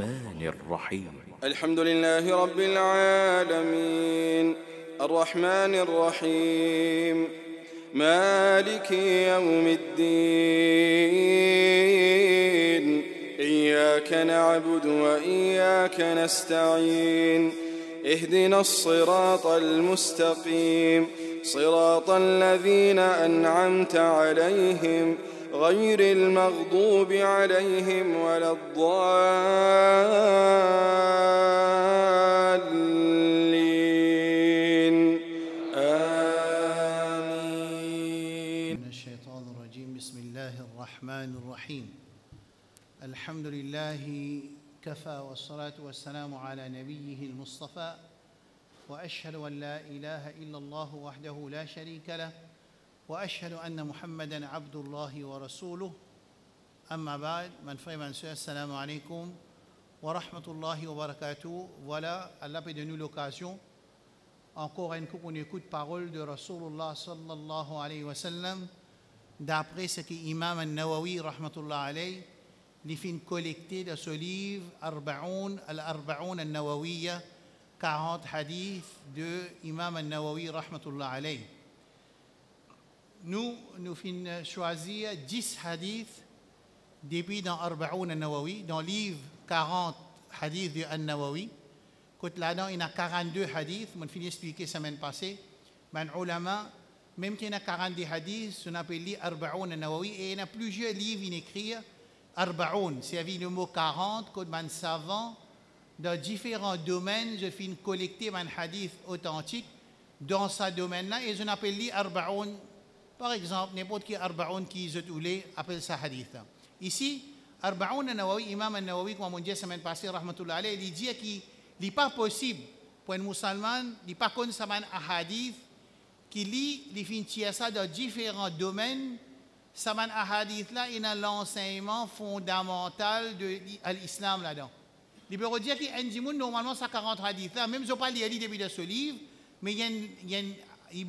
الرحمن الرحيم الحمد لله رب العالمين الرحمن الرحيم مالك يوم الدين إياك نعبد وإياك نستعين اهدنا الصراط المستقيم صراط الذين أنعمت عليهم غير المغضوب عليهم ولا الضالين آمين. من الشيطان الرجيم. بسم الله الرحمن الرحيم. الحمد لله كفى والصلاة والسلام على نبيه المصطفى وأشهد أن لا إله إلا الله وحده لا شريك له وأشهد أن محمدًا عبد الله ورسوله. أما بعد, mon frère et ma soeur, assalamu alaikum wa rahmatullahi wa barakatuh. Voilà, Allah peut donner l'occasion encore une fois qu'on écoute parole de Rasulullah sallallahu alayhi wa sallam, d'après ce que Imam al-Nawawi rahmatullah alayhi les fins collectés de ce livre Arba'oun al-Arba'oun al-Nawawiyya, 40 hadiths de Imam al-Nawawi rahmatullah alayhi. Nous finissons choisir 10 hadiths depuis dans Arba'oun al-Nawawi, dans le livre 40 hadiths de al-Nawawi. Côté là-dedans, il y a 42 hadiths, on finit expliquer semaine passée. Mais ulama, même qu'il y a 42 hadiths, on appelle lire Arba'oun al-Nawawi, et il y a plusieurs livres qui écrivent Arba'oun, c'est avec le mot 40, comme un savant dans différents domaines, je finis collecter un hadith authentique dans ce domaine-là, et je appelle lire Arba'oun. Par exemple, n'importe qui Arba'oun qui je voulais appelle ça hadith. Ici, Arba'oun al-Nawawi, Imam al-Nawawi, comme on dit la semaine passée, rahmatullah alayhi, il dit qu'il n'est pas possible pour un musulman, il n'est pas connu ça un hadith qui lit les fins ça dans différents domaines. Ça un hadith là, il y a l'enseignement fondamental de l'islam là-dedans. Il peut dire qu'il y a un normalement ça 40 hadiths là, même si je ne pas lire depuis de ce livre, mais il y a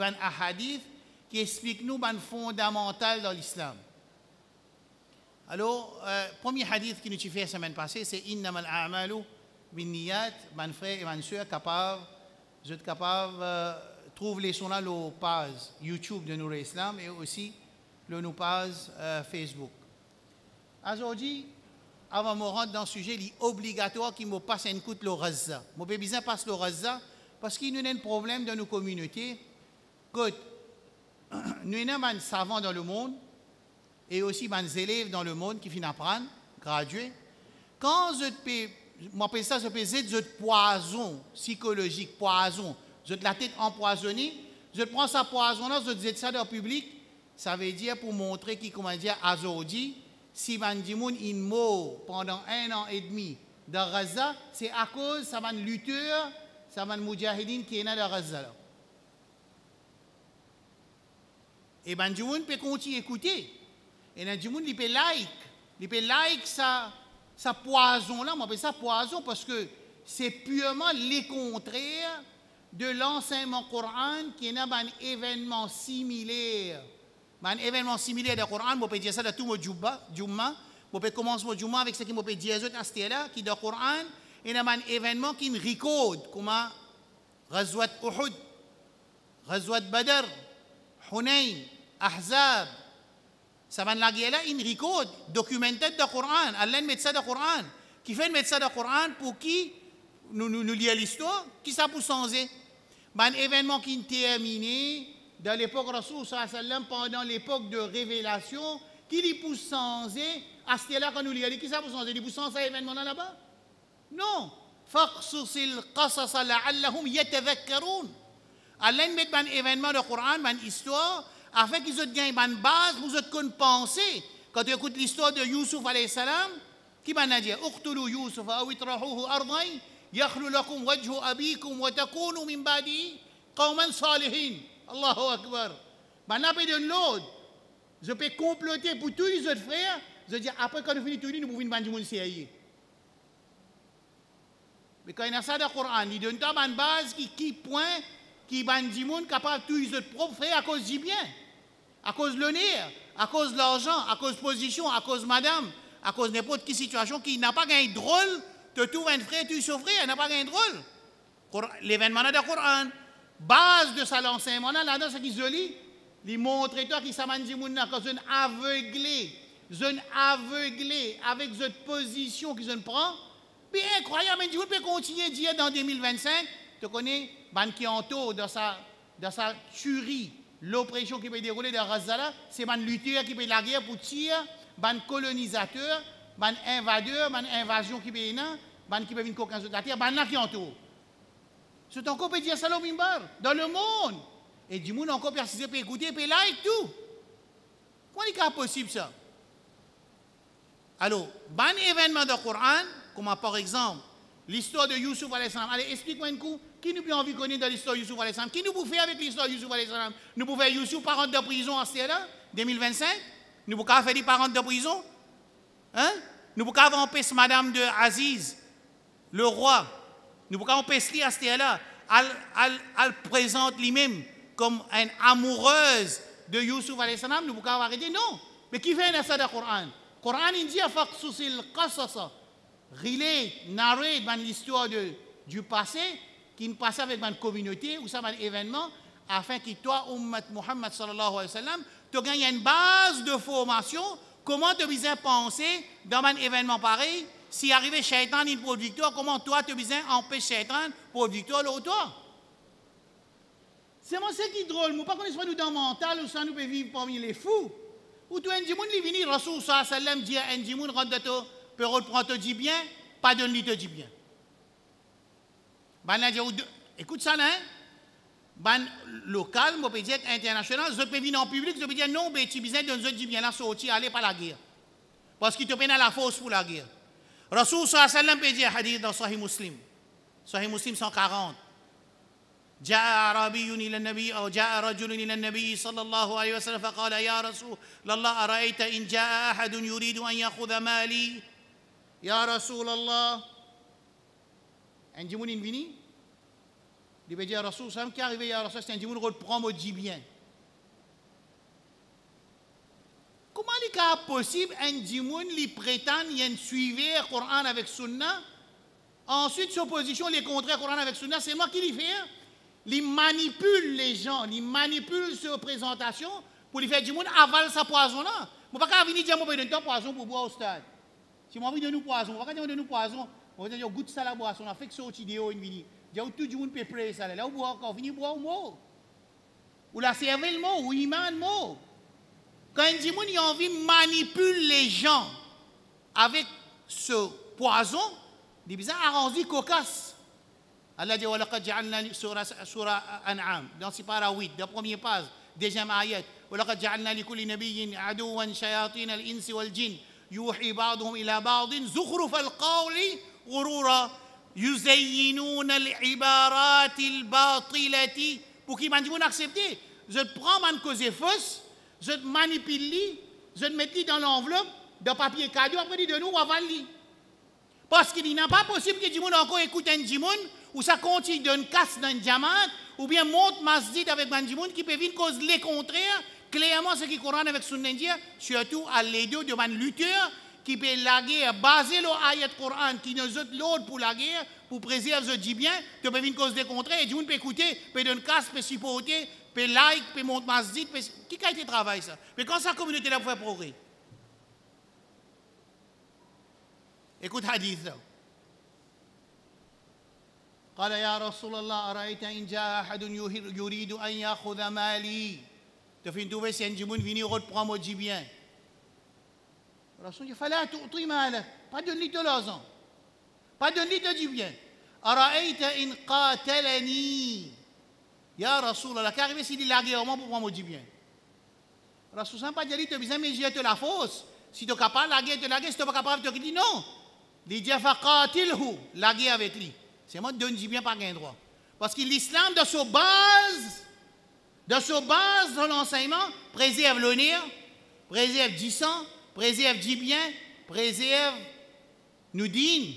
un hadith qui explique nous le fondamental dans l'islam. Alors, premier hadith qui nous a fait la semaine passée, c'est Innamal a'malu binniyat. Mon frère et ma soeur, vous êtes capables de trouver les sons là, le page YouTube de Nour Islam et aussi le nous page Facebook. Aujourd'hui, avant de rentrer dans le sujet, il est obligatoire qu'il me passe un coup de l'orazza. Je vais bien passer l'orazza parce qu'il y a un problème dans nos communautés. Nous avons des savants dans le monde et aussi des élèves dans le monde qui finissent apprendre, gradués. Quand je m'appelle ça, je peux dire de poison psychologique, poison, je la tête empoisonnée, je prends ça poison-là, je dis ça dans le public, ça veut dire pour montrer qui, comment dire, aujourd'hui, si Bandimoun est mort pendant 1 an et demi dans Gaza, c'est à cause de ça lutteur, ça moudjahidine qui est dans Gaza. Là. Et Bandimoun peut continuer à écouter. Et Bandimoun, il peut like ça poison-là, on appelle ça poison parce que c'est purement les contraires de l'enseignement Coran qui est un événement similaire. Un événement similaire du Coran, on peut dire ça de tout le Jumma. On peut commencer le Jumma avec ce qu'on peut dire à ce là qui est dans le Coran. Il y a un événement qui nous recorde comme Ghazwat Uhud, Ghazwat Badr, Hunayn, Ahzab. Ça va là, il recorde, documenté dans le Coran. Allah met ça dans le Coran. Qui fait mettre ça dans le Coran pour qui nous lire l'histoire, qui ça pour changer. Un événement qui est terminé dans l'époque Rasoul sallam pendant l'époque de révélation, qui lui pousse changer à ce là quand nous lisons, qui ça pour changer, il pousse changer cet événement là-bas? Non. Faqsusil qasasa la'allahum yatadhakkarun. Allah met un événement de Coran, une histoire, afin qu'ils aient gagné une base, vous êtes qu'on penser. Quand tu écoutes l'histoire de Youssouf alayhi salam, qui m'a dit uqtulu Youssouf aw itrahuhu ardan yakhlu lakum wajhu abikum wa takunu min ba'di qauman salihin. Allahu Akbar. Ben après de l'autre, je peux comploter pour tous les autres frères, je dis après quand nous finissons tout, nous pouvons venir dans le CIA. Mais quand il y a ça dans le Coran, il donne une base qui point, qui est capable de tous les autres propres frères à cause du bien, à cause de l'honneur, à cause de l'argent, à cause de position, à cause de madame, à cause de n'importe quelle situation qui n'a pas gagné drôle Tu trouves un frère, tu souffres, il n'a pas rien de drôle. L'événement de Coran, base de ça, l'enseignement, là-dedans, c'est qu'ils se lit, ils montrent toi qui s'amène du monde, quand ils sont aveuglés, avec cette position qu'ils prennent. Puis incroyable, mais Dieu peut continuer à dire dans 2025, tu connais, ban qui entoure dans sa tuerie, l'oppression qui peut dérouler dans Gaza, c'est ban lutteur qui peut la guerre pour tirer, ban colonisateur, ban invadeur, ban invasion qui peut là, ban qui peut venir coquin sur la terre, ban là qui entoure. C'est encore peut dire ça au mimbar, dans le monde. Et du monde encore persisté, peut écouter, peut like tout. Comment est-ce possible ça? Alors, ban événement de Coran, comme par exemple l'histoire de Youssouf alayhi salam. Allez, explique-moi un coup, qui nous peut envie de connaître dans l'histoire de Youssouf alayhi salam? Qui nous peut faire avec l'histoire de Youssouf alayhi salam? Nous pouvons faire Youssouf parent de prison en là, 2025? Nous pouvons faire des parents de prison? Hein? Nous pouvons faire empêcher Madame de Aziz, le roi. Nous pouvons empêcher à ce là. Elle présente lui-même comme une amoureuse de Youssouf alayhi salam. Nous pouvons arrêter? Non. Mais qui fait ça dans le Coran? Le Coran il dit faqsusil qasasa. Narré dans l'histoire du passé, qui ne passe avec une communauté ou ça un événement, afin que toi, Ummat Muhammad sallallahu alayhi wa sallam, tu gagnes une base de formation. Comment tu besoin penser dans un événement pareil? Si arrivé Shaitan pour victoire, comment toi tu besoin empêcher Shaitan pour victoire l'autre toi? C'est moi ce qui est drôle. Nous ne connaissons pas nous dans le mental ou ça nous peut vivre parmi les fous. Ou tu as un djimoun qui vient, Rasoul sallallahu alayhi wa sallam dit un djimoun rentre de toi. Perrault prend te dit bien, pas de lui te dit bien. Écoute ça là, ban local, moi peut dire international, je peux venir en public, je peux dire non, mais tu besoin de nous dire bien là sortir, aller pas la guerre. Parce qu'il te peine à la force pour la guerre. Rasoul sallallahu alayhi wa sallam peut dire hadith dans Sahih Muslim 140. جاء أعرابي إلى النبي أو جاء رجل إلى النبي صلى الله عليه وسلم فقال يا رسول الله أرأيت إن جاء أحد يريد أن يأخذ مالي يا رسول الله un djimoun in vini il veut dire Rasoul sallam qui est arrivé ya Rasoul c'est un djimoun reprend me dit bien comment est-ce possible un djimoun lui prétend il y a une suivre le Coran avec Sunna ensuite son position les contraire Coran avec Sunna c'est moi qui l'y fais il manipule les gens il manipule ses représentations pour lui faire djimoun avale sa poison là je ne peux pas venir dire moi donne ton poison pour boire au stade. Si moi, je nous poison, on va dire nous poison, on va dire goûte ça la boisson, on a fait que sorti de haut une vini. J'ai tout le monde peut prêter ça là, on boit encore, fini boire au mot. Ou la serveur le mot, ou iman le mot. Quand un djimoun il a envie de manipuler les gens avec ce poison, il bizarre arrondi cocasse. Allah dit walaqad ja'alna surah An'am dans Sipara 8, la première page, deuxième ayat. walaqad ja'alna likulli nabiyyin aduwan shayatin al-insi wal-jinn. يوحي بعضهم إلى بعض زخرف القول غرورا يزينون العبارات الباطلة pour qu'ils m'ont accepté. Je te prends ma cause fausse, je te manipule, je te mets dans l'enveloppe de papier cadeau, après de nous, on va le parce qu'il n'est pas possible que Djimoun encore écoute un Djimoun ou ça continue d'une casse d'un diamant ou bien monte masjid avec un Djimoun qui peut venir cause les contraires. Clairement, ce qui courant avec Sunnendia, surtout à l'aide de man lutteur qui peut la guerre, baser le ayat Coran qui nous aide l'autre pour la guerre, pour préserver, je dis bien, tu peux venir cause des contraires, et Djimoun peut écouter, peut donner casse, peut supporter, peut like, peut monter masjid, qui a été travail ça? Mais quand sa communauté là pour faire progrès? Écoute hadith là. قال يا رسول الله أرأيت إن جاء أحد يريد أن يأخذ مالي tu fais une trouver si un djimoun vient reprendre mon dit bien. Rasoul il fallait tout mal, pas de lit de l'argent, pas de lit de dit bien. Araïta in qatalani. Ya Rasoul Allah, qu'arrive s'il est largué au moins pour prendre mon dit bien. Rasoul ça pas dire tu besoin mais j'ai te la fausse. Si tu es capable larguer te larguer, si tu es pas capable tu dis non. Il dit fa qatilhu, larguer avec lui. C'est moi donne dit bien pas gain droit. Parce que l'islam de sa base de l'enseignement, préserve l'honneur, préserve du sang, préserve du bien, préserve nous digne.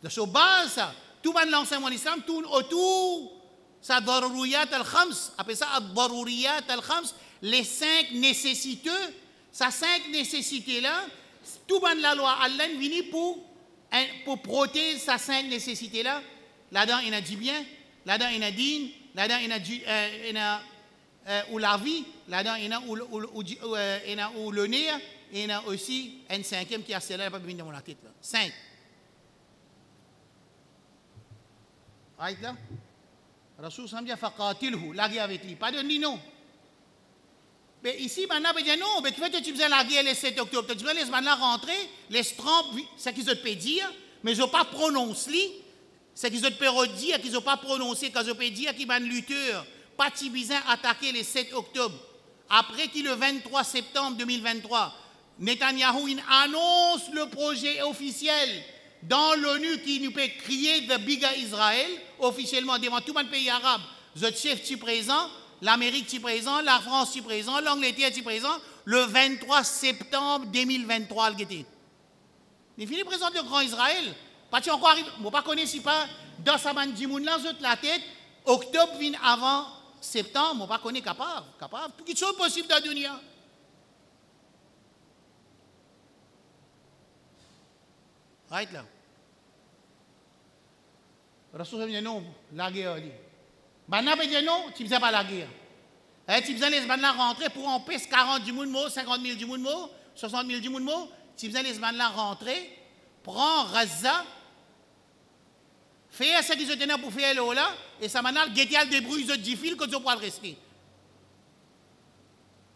De sa base, ça. Tout l'enseignement de l'islam tourne autour sa daruriyat al-khams, appelle ça ad-daruriyat al-khams, les 5 nécessiteux, ces 5 nécessités-là, tout la loi Allah vient pour pour protéger sa sainte nécessité là, là-dedans il y a du bien, là-dedans il y a din, là-dedans il y a ou la vie, là-dedans il y a ou le nerf, et il y a aussi un cinquième qui a celle-là, pas venir dans la tête là. 5. Right là? Rasoul sallam dit faqatilhu, la guerre avec lui, pas de ni non. Mais ici, maintenant, on dit non, mais tu fais que tu faisais la guerre le 7 octobre, tu faisais les maintenant rentrer, les Trump, c'est qu'ils ont pu dire, mais ils n'ont pas prononcé, c'est qu'ils ont pu dire, qu'ils n'ont pas prononcé, qu'ils ont pu dire qu'ils ont lutteur, pas Tibizin attaqué le 7 octobre. Après qu'il le 23 septembre 2023, Netanyahou il annonce le projet officiel dans l'ONU qui nous peut crier The Bigger Israel, officiellement devant tout le pays arabe. Le chef est présent, l'Amérique est présent, la France est présent, l'Angleterre est présent, le 23 septembre 2023. Il finit présent le grand Israël. Pas encore arrivé, je ne connais pas dans sa bande là, la tête, octobre vient avant septembre, je ne connais pas capable. Tout qui est possible dans la dunya. Right là. Rasoul dit non, la guerre. Maintenant, il dit non, tu ne faisais pas la guerre. Tu faisais les bandes là rentrer pour empêcher 40 du monde, 50 000 du monde, 60 000 du monde. Tu faisais les bandes là rentrer, prends Gaza, fais ce qu'ils ont tenu pour faire là, et ça maintenant, guetter le débrouille de 10 fils que tu pourras rester.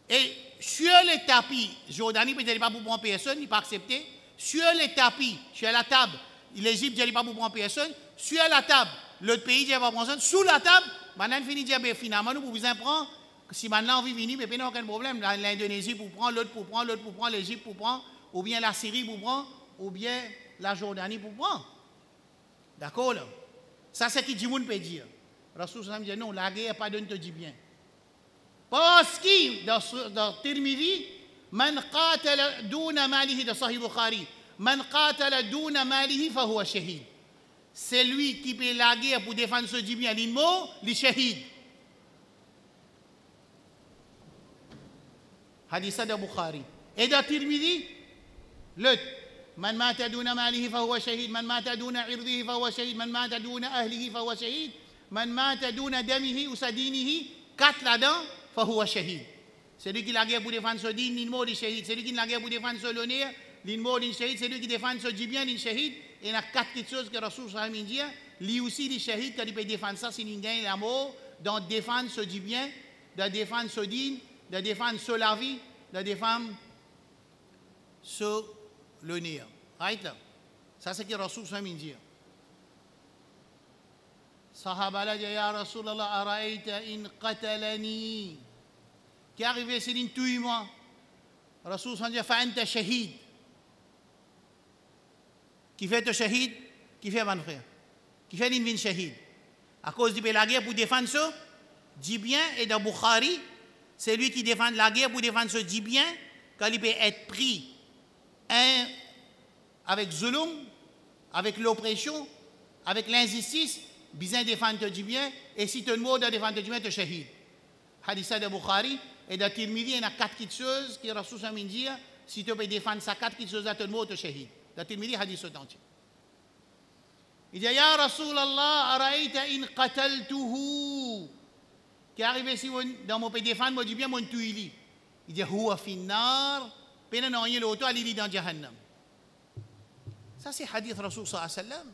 Et sur les tapis, Jordanie, il ne pas pour prendre personne, il n'a pas accepté. Sur les tapis, sur la table, l'Égypte, il ne pas pour prendre personne. Sur la table, l'autre pays, il ne pas prendre personne. Sous la table, maintenant, il finit de dire, finalement, nous pouvons prendre. Si maintenant on vit venir, il n'y a aucun problème. L'Indonésie pour prendre, l'autre pour prendre, l'autre pour prendre, l'Égypte pour prendre, ou bien la Syrie pour prendre, ou bien la Jordanie pour prendre. D'accord là? Ça, c'est ce que Djimoun peut dire. Rasoul sallam dit non, la guerre pas donne te dit bien. Parce que dans Tirmidhi, man qatala duna malihi de Sahih Bukhari, man qatala duna malihi fa huwa shahid. C'est lui qui paie la guerre pour défendre ce dit bien, l'immo, les shahid. Hadith de Bukhari. Et dans Tirmidhi, l'autre. من مات دون ماله فهو شهيد من مات دون عرضه فهو شهيد من مات دون أهله فهو شهيد من مات دون دمه وسدينه quatre là-dedans فهو شهيد. Celui qui la guerre pour défendre ce din, l'immo, il est shahid. Celui qui la guerre pour défendre ce l'honneur, l'immo, il est shahid. Celui qui défend ce bien, il est shahid. Et il y a quatre petites choses que Rasoul sallam dit. Lui aussi, il est shahid quand il peut défendre ça, c'est une gagne l'amour, donc défendre ce bien, de défendre ce din, de défendre ce la vie, de défendre ce l'honneur. Right là. Ça c'est ce que Rasoul sallam dit. Sahaba la dit ya Rasulallah araïta in qatalani. Qui est arrivé c'est une tuis-moi. Rasoul sallam dit fa anta shahid. Qui fait le shahid? Qui fait mon frère? Qui fait une shahid? À cause de la guerre pour défendre ça, dit bien et dans Bukhari, c'est lui qui défend la guerre pour défendre ce dit bien quand il peut être pris avec zulum, avec l'oppression, avec l'injustice, bien défendre du bien, et si tu es mort de défendre du bien, tu es shahid. Hadith de Bukhari, et dans Tirmidhi, il y a quatre petites choses qui Rasoul sallam dit, si tu peux défendre ça, quatre petites choses, tu es mort, tu es shahid. Dans Tirmidhi, hadith authentique. Il dit, Ya Rasulallah, araïta in qataltuhu. Qui est arrivé si dans mon pays défendre, moi dis bien, mon tuili. Il dit, huwa finnar, pena non rien l'auto, il dit dans Jahannam. Ça, c'est hadith Rasoul sallallahu alayhi wa sallam.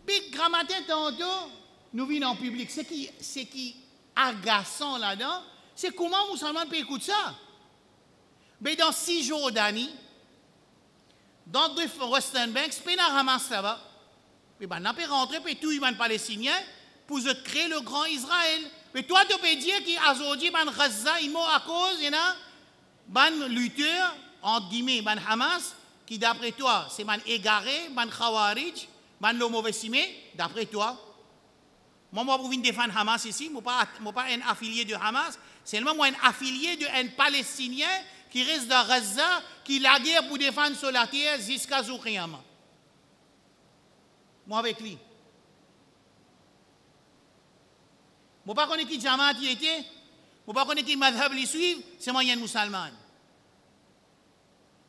Big grammaire tantôt, nous venons en public. Ce qui agaçant là-dedans, c'est comment musulmans peuvent écouter ça. Mais dans 6 Jordanie, dans deux Western Banks, il y a un Hamas là-bas. Mais ben, on peut rentrer, puis tout les Palestiniens pour créer le grand Israël. Mais toi, tu peux dire qu'aujourd'hui, ben Gaza, il à cause, il y a ben lutteurs, entre guillemets, ben Hamas, qui d'après toi, c'est man égaré, man khawarij, man le mauvais simé, d'après toi. Moi, pour venir défendre Hamas ici, je ne suis pas un affilié de Hamas, c'est seulement un affilié d'un Palestinien qui reste dans Gaza, qui la guerre pour défendre sur la terre jusqu'à Zoukiyama. Moi avec lui. Je ne sais pas qui Jamaat y était, je ne sais pas qui madhab les suivent, c'est moi un musulman.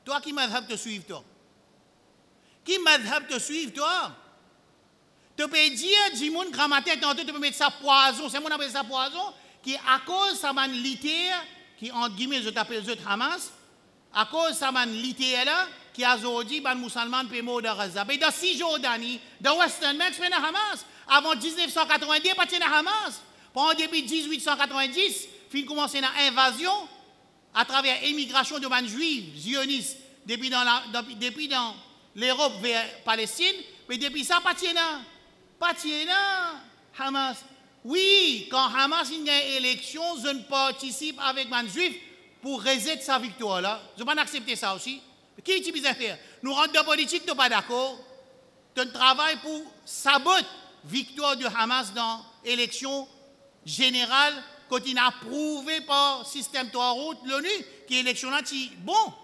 Toi qui madhab te suive toi. Qui madhab te suivre, toi? Tu peux dire, dis-moi, grammaire, tantôt, tu peux mettre ça poison, c'est moi qui appelle ça poison, qui à cause de sa man littéraire, qui entre guillemets, je t'appelle le Hamas, à cause de sa man littéraire là, qui a dit, ban musulman peut mourir de Gaza. Mais dans Cisjordanie, dans Western Bank, c'est Hamas. Avant 1990, pas de Hamas. Pendant depuis 1890, fin commencé une invasion à travers l'immigration de ban juifs, zionistes, depuis dans l'Europe vers Palestine, mais depuis ça, pas de Hamas. Oui, quand Hamas a une élection, je ne participe avec ban juif pour reset sa victoire là. Je ne vais pas accepter ça aussi. Qui est-ce qui faire? Nous rentrons dans la politique, tu n'es pas d'accord. Tu travailles pour saboter la victoire de Hamas dans l'élection générale quand il a approuvé par le système 3 routes, l'ONU, qui est l'élection là, bon.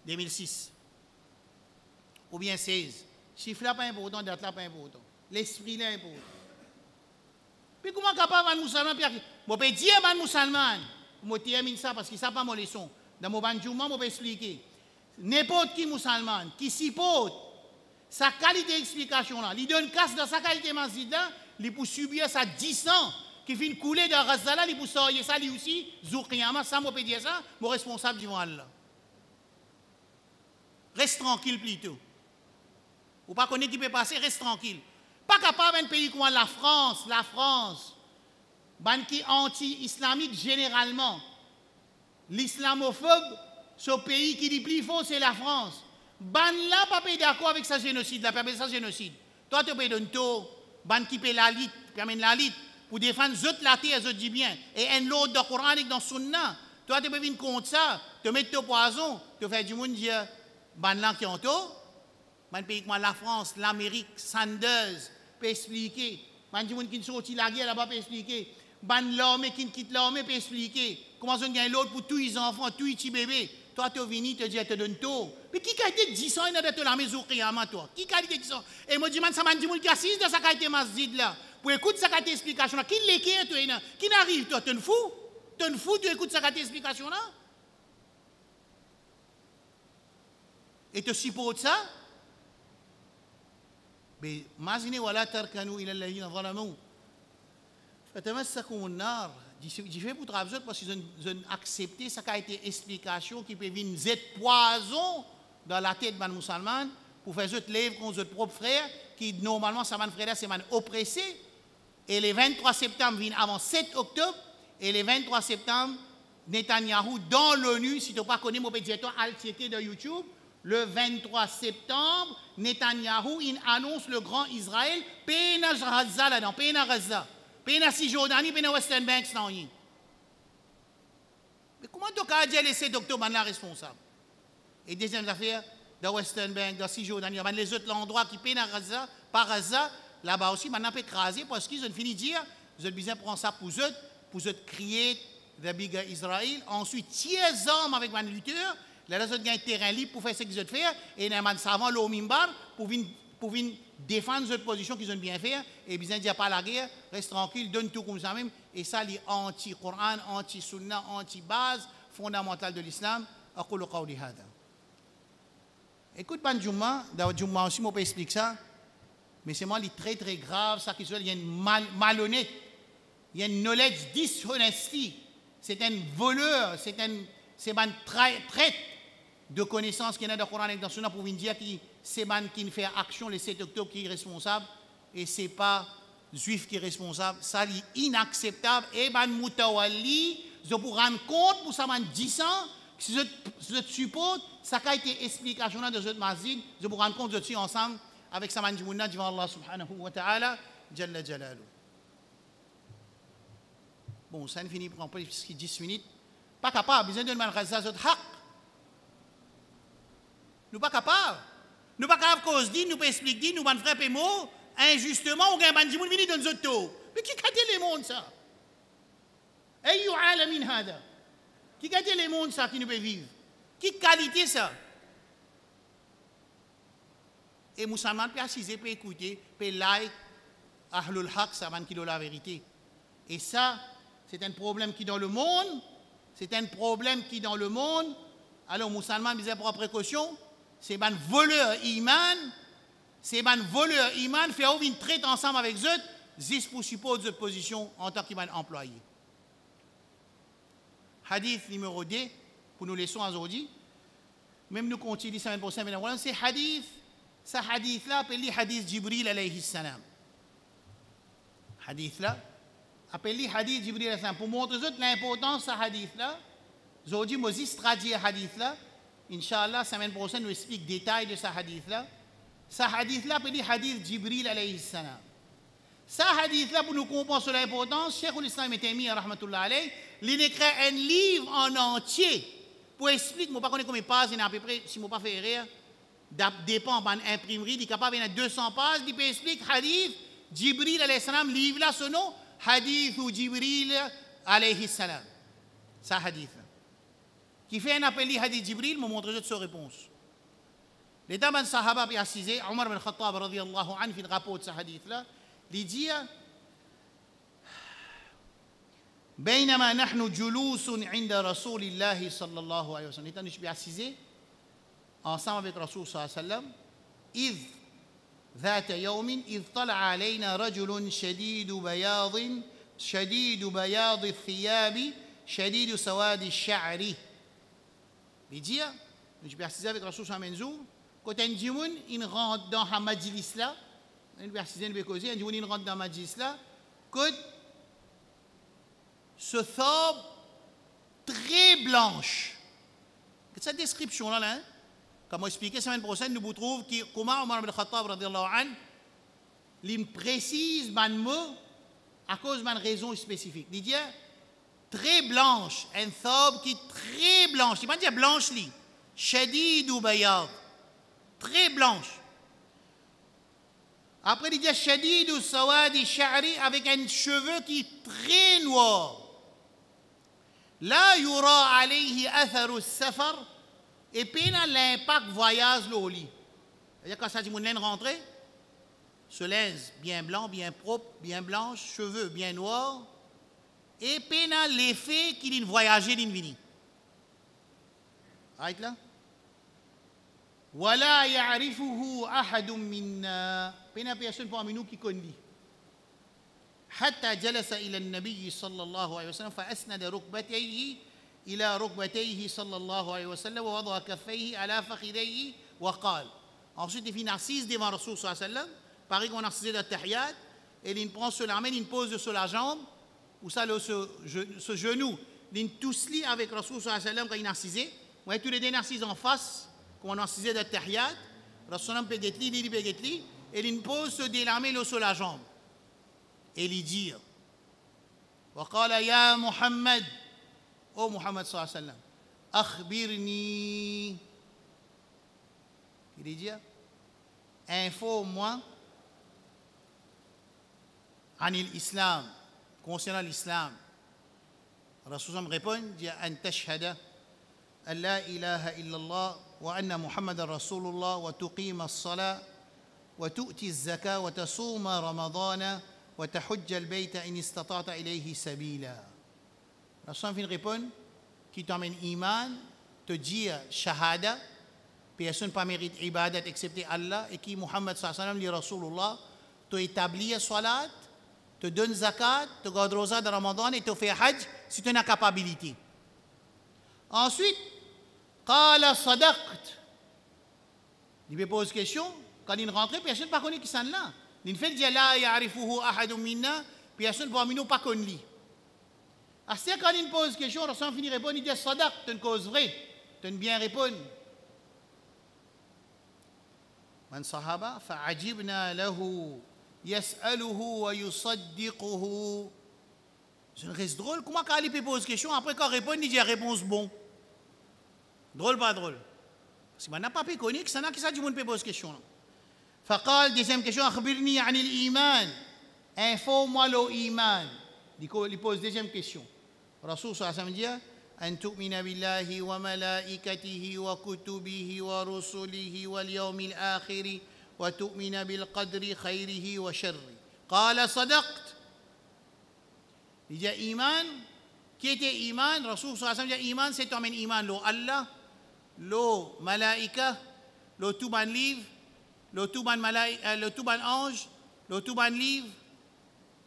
2006. Ou bien 16. Chiffre là pas important, date là pas important. L'esprit là important. Puis comment capable un musulman, je peux dire un musulman, je termine ça parce que ça pas mon leçon. Dans mon banjouma, je peux expliquer. N'importe qui musulman qui supporte sa qualité d'explication là, il donne casse dans sa qualité masjid là, il peut subir ça 10 ans, qui finit couler dans Gaza là, il peut sortir ça lui aussi, Zoukiyama, ça je peux dire ça, mon responsable devant Allah. Reste tranquille plutôt. Ou pas connaître qui peut passer, reste tranquille. Pas capable d'un pays comme la France, qui est anti-islamique généralement. L'islamophobe, ce pays qui dit plus faux, c'est la France. Ban là, pas d'accord avec sa génocide, la permet ça génocide. Toi, tu peux donner tout, ban qui peut la lutte, permet la lutte, pour défendre zot la terre, zot dit bien. Et un lot de Coranique dans Sunna. Toi, tu peux venir contre ça, te mettre ton poison, te faire du monde dire, ban là qui ont tout. Ban pays comme la France, l'Amérique, Sanders, peut expliquer. Ban du monde qui sorti la guerre là-bas peut expliquer. Ban l'armée qui quitte l'armée peut expliquer. Comment on gagne l'autre pour tous les enfants, tous les petits bébés. Toi, tu es venu, te dis, te donne tout. Mais qui a été 10 ans dans la maison Qiyama, toi? Qui a été 10 ans? Et moi, je dis, ça m'a dit, qui assise dans sa qualité masjid là. Pour écouter sa qualité d'explication là. Qui l'écrit, toi? Qui n'arrive, toi? Tu es fou? Tu es fou, tu écoutes sa qualité d'explication là? Et tu supportes ça? Mais, imaginez, voilà, tarkanu ila alladhina zalamu. Fatamassakum an-nar. Je fais pour travailler parce qu'ils ont accepté ça a été explication qui peut venir z poison dans la tête de musulman pour faire autres lèvres contre votre propre frère qui normalement ça man frère c'est man oppressé et le 23 septembre vient avant 7 octobre et le 23 septembre Netanyahou dans l'ONU si tu pas connais mon petit toi al checker dans YouTube le 23 septembre Netanyahou il annonce le grand Israël pena Gaza là dans pena Gaza. Pena Cisjordanie, pena Western Banks, non. Mais comment tu as dit laisser docteur man la responsable? Et deuxième affaire, dans Western Bank, dans Cisjordanie, les autres endroits qui pena Gaza, par Gaza, là-bas aussi, maintenant peut écraser parce qu'ils ont fini de dire, vous avez besoin de prendre ça pour eux crier de big Israël, ensuite tirer les armes avec man lutteur, là, ils ont gagné terrain libre pour faire ce qu'ils ont fait, et ils ont savant l'eau mimbar pour venir défendre cette position qu'ils ont bien fait, et bien dire pas la guerre, reste tranquille, donne tout comme ça même, et ça, c'est anti-Coran, anti-Sunna, anti-base fondamentale de l'islam. Écoute, ban Jumma, dans Jumma aussi, je peux expliquer ça, mais c'est moi, très très grave, ça qu'il y a une malhonnête, il y a une knowledge dishonesty, c'est un voleur, c'est un traite de connaissances qu'il y a dans le Coran et dans le Sunna pour venir dire que c'est man qui fait action le 7 octobre qui est responsable et ce n'est pas juif qui est responsable. Ça est inacceptable. Et man moutawali, je vous rendre compte pour ça man 10 ans, si je supporte, ça a été explication de cette masjid, je vous rendre compte, je suis ensemble avec ça man djimouna devant Allah subhanahu wa ta'ala, jalla jalalu. Bon, ça ne finit pas plus que 10 minutes. Pas capable, besoin de man raza zot haq. Nous pas capable. Nous pas capable cause dit, nous pas expliquer, nous pas frapper mot injustement ou gain ban dimoun vini dans notre taux. Mais qui gâte les mondes ça? Ayu alamin hada. Qui gâte les mondes ça qui nous peut vivre? Qui qualité ça? Et musulman peut assiser, peut écouter, peut like ahlul haq ça man qui la vérité. Et ça c'est un problème qui dans le monde, c'est un problème qui dans le monde. Alors musulman disait prendre précaution. c'est ban voleur iman, c'est ban voleur iman, fait une traite ensemble avec eux, juste pour supporter cette position en tant qu'employé. Hadith numéro 2, pour nous leçons aujourd'hui. Même nous continuons semaine prochaine, c'est hadith, ce hadith-là appelé hadith Jibril alayhi salam. Hadith-là, appelé hadith Jibril alayhi salam. Pour montrer l'importance de ce hadith-là, aujourd'hui, Moses traduit ce hadith-là. Inch'Allah, semaine prochaine, nous explique les détails de ce hadith-là. Ce hadith-là appelé hadith Jibril alayhi salam. Ce hadith-là, pour nous comprendre l'importance, Cheikh al-Islam Ibn Taymiyyah, rahmatullah alayhi, il écrit un livre en entier pour expliquer, je ne sais pas combien de pages, il y a à peu près, si je ne pas fait erreur, dépend de l'imprimerie, il est capable de 200 pages, il peut expliquer hadith Jibril alayhi salam, livre là, ce nom, hadith ou Jibril alayhi salam. Ce hadith-là. Qui fait un appel hadith Jibril, me montre sa réponse. L'état de Sahaba puis assisé, Omar bin Khattab radiyallahu anhu, fait le rapport de ce hadith-là, il dit بينما نحن جلوس عند رسول الله صلى الله عليه وسلم. Nous sommes assis ensemble avec Rasul صلى الله عليه وسلم. إذ ذات يوم إذ طلع علينا رجل شديد بياض الثياب شديد سواد الشعر. Il dit, nous sommes assis avec Rasul صلى الله عليه وسلم. Quand un djimoun, il rentre dans la majlis là, un djimoun, il rentre dans la majlis là, quand ce thawb très blanche. Cette description-là, hein, comme on expliqué la semaine prochaine, nous vous trouvons comment Omar ibn Khattab, radiyallahu anhu, il précise un mot à cause d'une raison spécifique. Il dit très blanche, un thawb qui est très blanche. Il ne dit pas blanche, shadid ou bayad, très blanche. Après, il dit shadid ou sawadi sha'ri, avec un cheveu qui est très noir. Là, yura alayhi atharu safar, et puis l'impact voyage au lit. C'est-à-dire quand ça dit mon laine rentrée, ce linge bien blanc, bien propre, bien blanche, cheveux bien noirs, et puis l'effet qu'il a voyagé, il vini. Arrête là. Wala ya'rifuhu ahadun minna. Puis personne parmi nous qui connaît. حتى جلس إلى النبي صلى الله عليه وسلم فأسند ركبتيه إلى ركبتيه صلى الله عليه وسلم ووضع كفيه على فخذيه وقال. Ensuite, il finit assise devant Rasul sallallahu alayhi wa sallam, pareil qu'on a assisé de tahiyat, et il prend sur la main, il pose sur la jambe, ou ça, ce genou, il tousse-li avec Rasul sallallahu alayhi wa sallam quand il est assisé. Vous voyez tous les deux assises en face, comme on a assisé de tahiyat, Rasul sallallahu alayhi wa sallam peget-li, et il pose sur la main sur la jambe. Et il dit وقال يا محمد او محمد صلى الله عليه وسلم اخبرني. Il dit informe-moi عن الإسلام, concernant l'islam. Rasul répond dit أن تشهد أن لا إله إلا الله وأن محمد رسول الله وتقيم الصلاة وتؤتي الزكاة وتصوم رمضان وتحج البيت إن استطعت إليه سبيلا. Rasul vient répondre qui t'emmène iman, te dit shahada, personne pas mérite ibadat excepté Allah, et qui Muhammad sallallahu alayhi wa sallam, li Rasulullah, te établit salat, te donne zakat, te garde rosa de Ramadan et te fait hajj si tu as une capacité. Ensuite, qala sadaqt. Il me pose question, quand il rentre, personne pas connu qui s'en là. Il fait dire la ya'rifuhu ahadun minna, personne parmi nous pas connu. À ce quand il pose question, Rasul finit répondre, il dit sadaq, tu une cause vraie, tu bien répondre. Man sahaba fa'ajibna lahu yas'aluhu wa yusaddiquhu. C'est une reste drôle. Comment quand il pose question, après quand il répond, il dit réponse bon. Drôle pas drôle. Parce qu'il n'a pas pu connaître que ça n'a qui ça du monde pose question. فقال deuxième question أخبرني عن الإيمان. Informe-moi l'Iman. Il pose deuxième question. Rasul صلى الله عليه وسلم dit أن تؤمن بالله وملائكته وكتبه ورسله واليوم الآخر وتؤمن بالقدر خيره وشره. قال صدقت. Il dit Iman. Qui était Iman? Rasul صلى الله عليه وسلم dit Iman, c'est un Iman lo Allah, lo malaika, l'autre tout ban livre, l'autre tout ban l'autre tout ban ange, l'autre tout ban livre,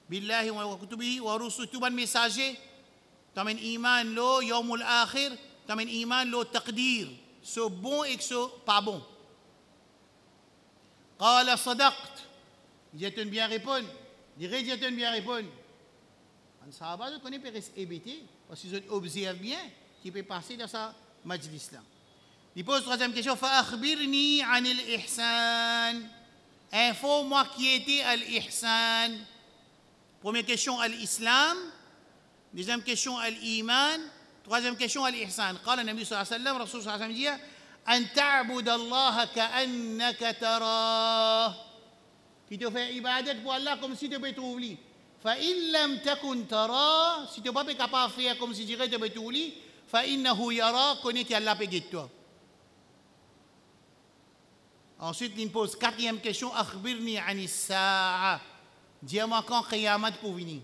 billahi wa kutubihi wa rusul tout ban messager, tamen iman lo yawmul akhir, tamen iman lo taqdir, ce bon et ce pas bon. Qala sadaqt, j'ai bien répondre, dirait j'ai bien répondre. Les Sahaba ne connaissent pas hébété, parce qu'ils observent bien qui peut passer dans sa majlis là. Il pose troisième question, فأخبرني عن الإحسان. Info-moi qui était al-ihsan. Première question, al-islam. Deuxième question, al-iman. Troisième question, al-ihsan. قال النبي صلى الله عليه وسلم, رسول صلى الله عليه وسلم dit, أن تعبد الله كأنك تراه. Qui te fait ibadat pour Allah comme si tu peux trouver. فإن لم تكن تراه, si tu n'es pas capable de faire comme si tu dirais tu peux trouver, فإنه يراك, connais que Allah peut guider toi. Ensuite, il pose quatrième question, أخبرني عن الساعة. Dis-moi quand قيامت pour venir.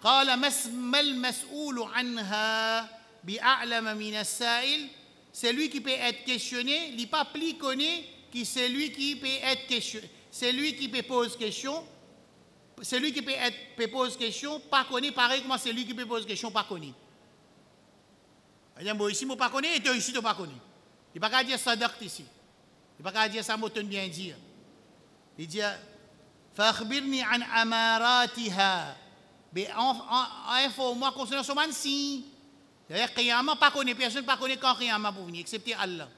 قال ما المسؤول عنها بأعلم من السائل. Celui qui peut être questionné, il n'est pas plus connu que celui qui peut être questionné. Celui qui peut poser question, celui qui peut poser question, pas connu, pareil comme celui qui peut poser question, pas connu. Bon, ici, je ne pas connu, et toi, ici, tu ne pas connu. Il ne peut pas dire ça d'acte ici. Il ne peut pas dire ça, je bien dire. Il dit, فأخبرني عن أماراتها. Informe-moi concernant ce man-ci. C'est-à-dire, Qiyamah, pas connu, personne ne pas connu quand Qiyamah pour venir, excepté Allah.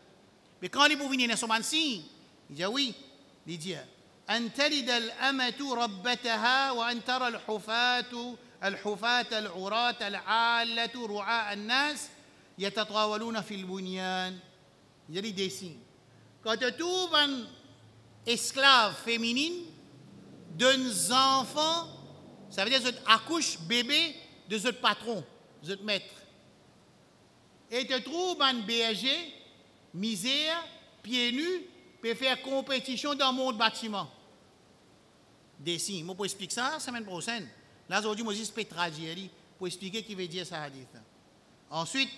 Mais quand il est pour venir dans ce man-ci, il dit oui. Il dit, أن تلد الأمة ربتها وأن ترى الحفاة العراة العالة رعاء الناس يتطاولون في البنيان. Il y a des signes. Quand tu trouves un esclave féminine, deux enfants, ça veut dire que tu accouches bébé de votre patron, de votre maître. Et tu trouves un berger, misère, pieds nus, peut faire compétition dans mon bâtiment. Des signes. Moi, pour expliquer ça, la semaine prochaine. Là, aujourd'hui, moi, je peux traduire pour expliquer ce qui veut dire ça hadith. Ensuite,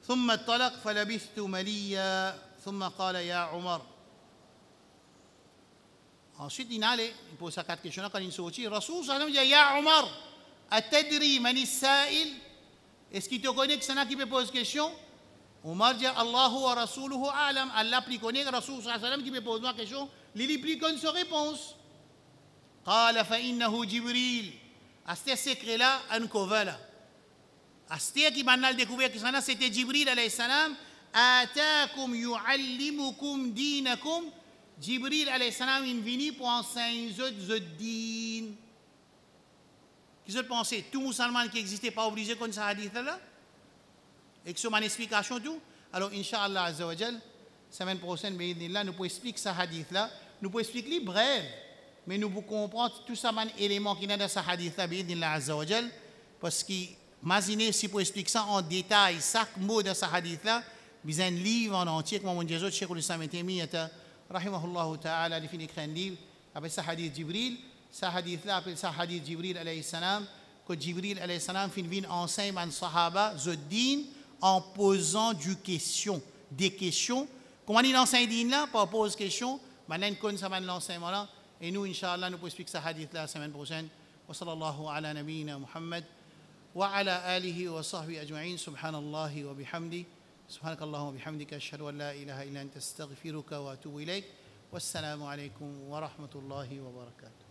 ثم الطلق فلبثت مليا ثم قال يا عمر. Ensuite, il allait, il pose sa quatre questions quand il sortit. Rasoul sallam dit Ya Omar, atadri man is-sa'il. Est-ce qu'il te connaît que c'est là qui peut poser question? Omar dit Allahu wa rasuluhu a'lam. Allah plus connaît que Rasoul sallam qui peut poser ma question. Il plus connaît sa réponse. قال فإنه جبريل. À ce secret-là, un covala. À ce qui m'a découvert que c'était Jibril alayhi salam. Atakum yu'allimukum dinakum. Jibril alayhi salam est venu pour enseigner le din. Qu'est-ce que vous pensez? Tout musulman qui n'existait pas obligé comme ça hadith là? Et que c'est une explication tout? Alors, Inch'Allah Azza wa Jal, semaine prochaine, nous pouvons expliquer ce hadith là. Nous pouvons expliquer bref, mais nous pouvons comprendre tout ça, les éléments qui sont dans ce hadith là, Azza wa Jal, parce que, imaginez si pour expliquer ça en détail, chaque mot de ce hadith là, il y a un livre en entier, comme mon Dieu, Cheikh al-Islam Taymiyya, rahimahullah ta'ala, il finit écrire un livre, avec ce hadith Jibril, ce hadith là, appelle ça hadith Jibril alayhi salam, que Jibril alayhi salam finit enseigne à Sahaba, Zoddin, en posant des questions. Comment il enseigne din là, par pose question, maintenant il connaît ça l'enseignement là, et nous, Inch'Allah, nous pouvons expliquer ce hadith là la semaine prochaine. Wa sallallahu ala nabiyyina Muhammad. وعلى آله وصحبه أجمعين سبحان الله وبحمده سبحانك اللهم وبحمدك أشهد أن لا إله إلا أنت أستغفرك وأتوب إليك والسلام عليكم ورحمة الله وبركاته.